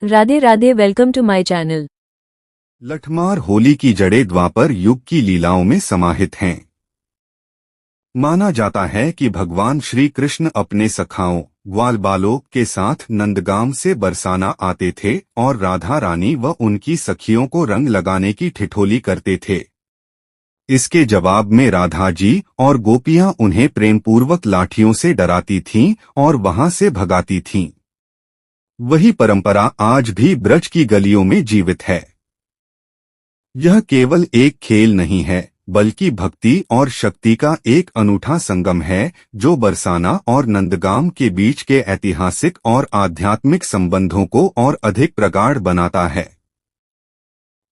Radhe Radhe, welcome to my channel. Lathmar Holi की जड़ें द्वापर युग की लीलाओं में समाहित हैं। माना जाता है कि भगवान श्री कृष्ण अपने सखाओं ग्वालबालों के साथ नंदगाम से बरसाना आते थे और राधा रानी व उनकी सखियों को रंग लगाने की ठिठोली करते थे। इसके जवाब में राधा जी और गोपियां उन्हें प्रेमपूर्वक लाठियों से डराती थीं और वहां से भगाती थीं। वही परंपरा आज भी ब्रज की गलियों में जीवित है। यह केवल एक खेल नहीं है, बल्कि भक्ति और शक्ति का एक अनूठा संगम है, जो बरसाना और नंदगाम के बीच के ऐतिहासिक और आध्यात्मिक संबंधों को और अधिक प्रगाढ़ बनाता है।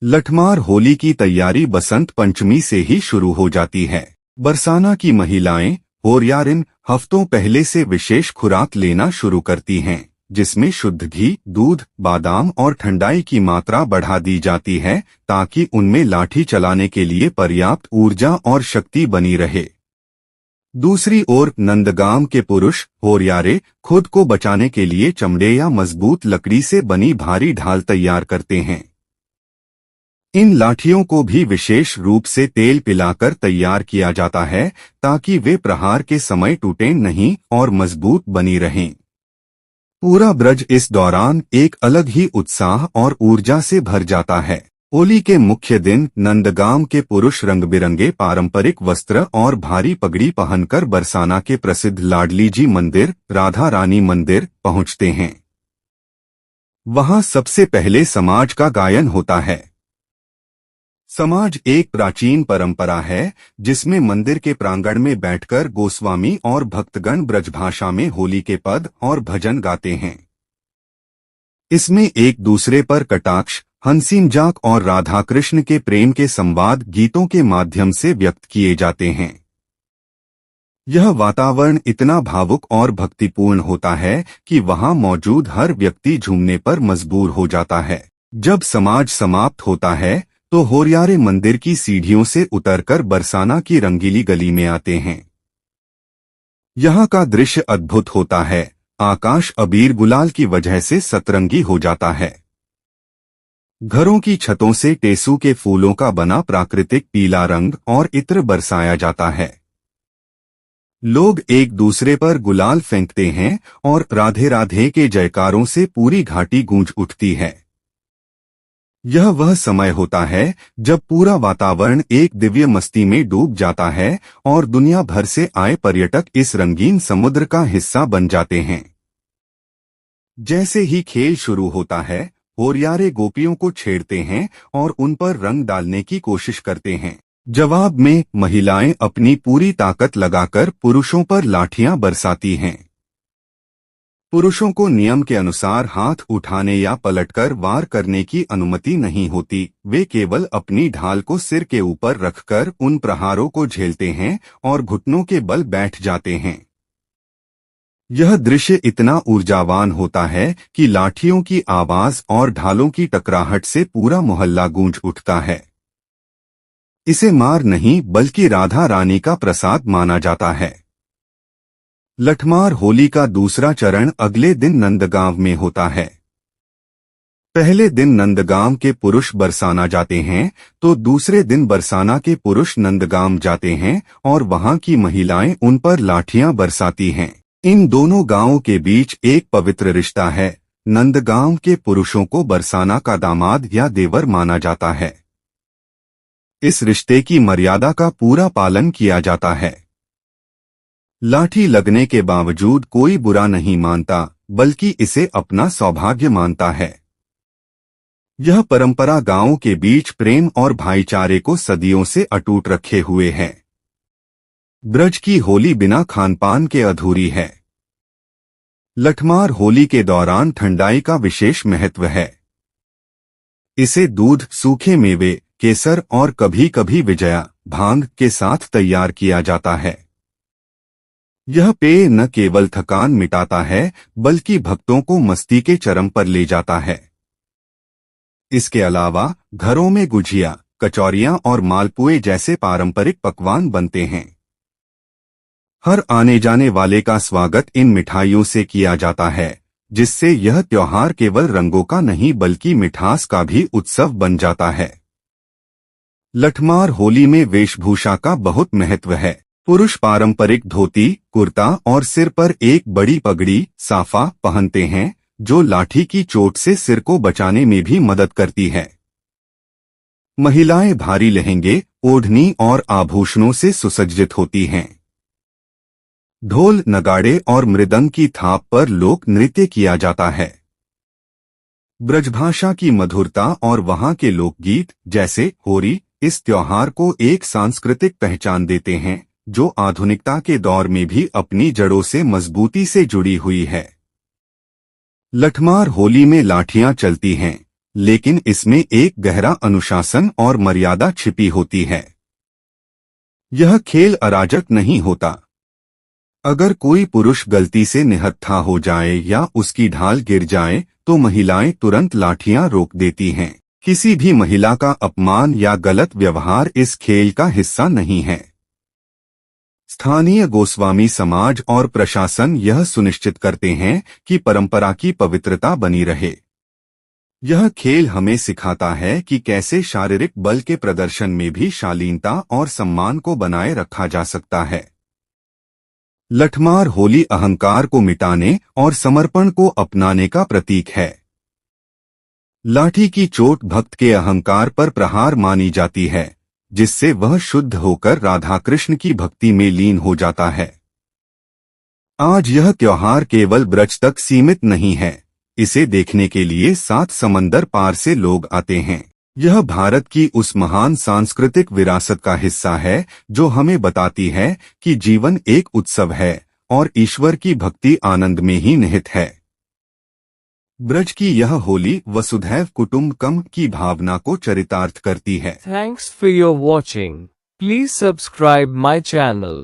लठमार होली की तैयारी बसंत पंचमी से ही शुरू हो जाती है। बरसाना की महिलाएं होरियारिन हफ्तों पहले से विशेष खुराक लेना शुरू करती हैं, जिसमें शुद्ध घी, दूध, बादाम और ठंडाई की मात्रा बढ़ा दी जाती है, ताकि उनमें लाठी चलाने के लिए पर्याप्त ऊर्जा और शक्ति बनी रहे। दूसरी ओर नंदगाम के पुरुष होरियारे खुद को बचाने के लिए चमड़े या मजबूत लकड़ी से बनी भारी ढाल तैयार करते हैं। इन लाठियों को भी विशेष रूप से तेल पिलाकर तैयार किया जाता है, ताकि वे प्रहार के समय टूटें नहीं और मजबूत बनी रहें। पूरा ब्रज इस दौरान एक अलग ही उत्साह और ऊर्जा से भर जाता है। होली के मुख्य दिन नंदगाम के पुरुष रंग-बिरंगे पारंपरिक वस्त्र और भारी पगड़ी पहनकर बरसाना के प्रसिद्ध लाडली जी मंदिर, राधा रानी मंदिर पहुंचते हैं। वहां सबसे पहले समाज का गायन होता है। समाज एक प्राचीन परंपरा है, जिसमें मंदिर के प्रांगण में बैठकर गोस्वामी और भक्तगण ब्रजभाषा में होली के पद और भजन गाते हैं। इसमें एक दूसरे पर कटाक्ष, हंसी मजाक और राधा कृष्ण के प्रेम के संवाद गीतों के माध्यम से व्यक्त किए जाते हैं। यह वातावरण इतना भावुक और भक्तिपूर्ण होता है कि वहां मौजूद हर व्यक्ति झूमने पर मजबूर हो जाता है। जब समाज समाप्त होता है तो होरियारे मंदिर की सीढ़ियों से उतरकर बरसाना की रंगीली गली में आते हैं। यहाँ का दृश्य अद्भुत होता है। आकाश अबीर गुलाल की वजह से सतरंगी हो जाता है। घरों की छतों से टेसू के फूलों का बना प्राकृतिक पीला रंग और इत्र बरसाया जाता है। लोग एक दूसरे पर गुलाल फेंकते हैं और राधे राधे के जयकारों से पूरी घाटी गूंज उठती है। यह वह समय होता है जब पूरा वातावरण एक दिव्य मस्ती में डूब जाता है और दुनिया भर से आए पर्यटक इस रंगीन समुद्र का हिस्सा बन जाते हैं। जैसे ही खेल शुरू होता है, होरियारे गोपियों को छेड़ते हैं और उन पर रंग डालने की कोशिश करते हैं। जवाब में महिलाएं अपनी पूरी ताकत लगाकर पुरुषों पर लाठियां बरसाती हैं। पुरुषों को नियम के अनुसार हाथ उठाने या पलटकर वार करने की अनुमति नहीं होती। वे केवल अपनी ढाल को सिर के ऊपर रखकर उन प्रहारों को झेलते हैं और घुटनों के बल बैठ जाते हैं। यह दृश्य इतना ऊर्जावान होता है कि लाठियों की आवाज और ढालों की टकराहट से पूरा मोहल्ला गूंज उठता है। इसे मार नहीं, बल्कि राधा रानी का प्रसाद माना जाता है। लठमार होली का दूसरा चरण अगले दिन नंदगांव में होता है। पहले दिन नंदगांव के पुरुष बरसाना जाते हैं, तो दूसरे दिन बरसाना के पुरुष नंदगांव जाते हैं और वहां की महिलाएं उन पर लाठियां बरसाती हैं। इन दोनों गांवों के बीच एक पवित्र रिश्ता है। नंदगांव के पुरुषों को बरसाना का दामाद या देवर माना जाता है। इस रिश्ते की मर्यादा का पूरा पालन किया जाता है। लाठी लगने के बावजूद कोई बुरा नहीं मानता, बल्कि इसे अपना सौभाग्य मानता है। यह परंपरा गांवों के बीच प्रेम और भाईचारे को सदियों से अटूट रखे हुए है। ब्रज की होली बिना खानपान के अधूरी है। लठमार होली के दौरान ठंडाई का विशेष महत्व है। इसे दूध, सूखे मेवे, केसर और कभी-कभी विजया भांग के साथ तैयार किया जाता है। यह पेय न केवल थकान मिटाता है, बल्कि भक्तों को मस्ती के चरम पर ले जाता है। इसके अलावा घरों में गुझिया, कचौरियां और मालपुए जैसे पारंपरिक पकवान बनते हैं। हर आने जाने वाले का स्वागत इन मिठाइयों से किया जाता है जिससे यह त्योहार केवल रंगों का नहीं बल्कि मिठास का भी उत्सव बन जाता है। लठमार होली में वेशभूषा का बहुत महत्व है। पुरुष पारंपरिक धोती, कुर्ता और सिर पर एक बड़ी पगड़ी साफा पहनते हैं, जो लाठी की चोट से सिर को बचाने में भी मदद करती है। महिलाएं भारी लहंगे, ओढ़नी और आभूषणों से सुसज्जित होती हैं। ढोल, नगाड़े और मृदंग की थाप पर लोक नृत्य किया जाता है। ब्रजभाषा की मधुरता और वहां के लोकगीत जैसे होरी इस त्योहार को एक सांस्कृतिक पहचान देते हैं, जो आधुनिकता के दौर में भी अपनी जड़ों से मजबूती से जुड़ी हुई है। लठमार होली में लाठियां चलती हैं, लेकिन इसमें एक गहरा अनुशासन और मर्यादा छिपी होती है। यह खेल अराजक नहीं होता। अगर कोई पुरुष गलती से निहत्था हो जाए या उसकी ढाल गिर जाए तो महिलाएं तुरंत लाठियां रोक देती हैं। किसी भी महिला का अपमान या गलत व्यवहार इस खेल का हिस्सा नहीं है। स्थानीय गोस्वामी समाज और प्रशासन यह सुनिश्चित करते हैं कि परंपरा की पवित्रता बनी रहे। यह खेल हमें सिखाता है कि कैसे शारीरिक बल के प्रदर्शन में भी शालीनता और सम्मान को बनाए रखा जा सकता है। लठमार होली अहंकार को मिटाने और समर्पण को अपनाने का प्रतीक है। लाठी की चोट भक्त के अहंकार पर प्रहार मानी जाती है, जिससे वह शुद्ध होकर राधा कृष्ण की भक्ति में लीन हो जाता है। आज यह त्योहार केवल ब्रज तक सीमित नहीं है। इसे देखने के लिए 7 समंदर पार से लोग आते हैं। यह भारत की उस महान सांस्कृतिक विरासत का हिस्सा है जो हमें बताती है कि जीवन एक उत्सव है और ईश्वर की भक्ति आनंद में ही निहित है। ब्रज की यह होली वसुधैव कुटुंबकम की भावना को चरितार्थ करती है। Thanks for your watching. Please subscribe my channel.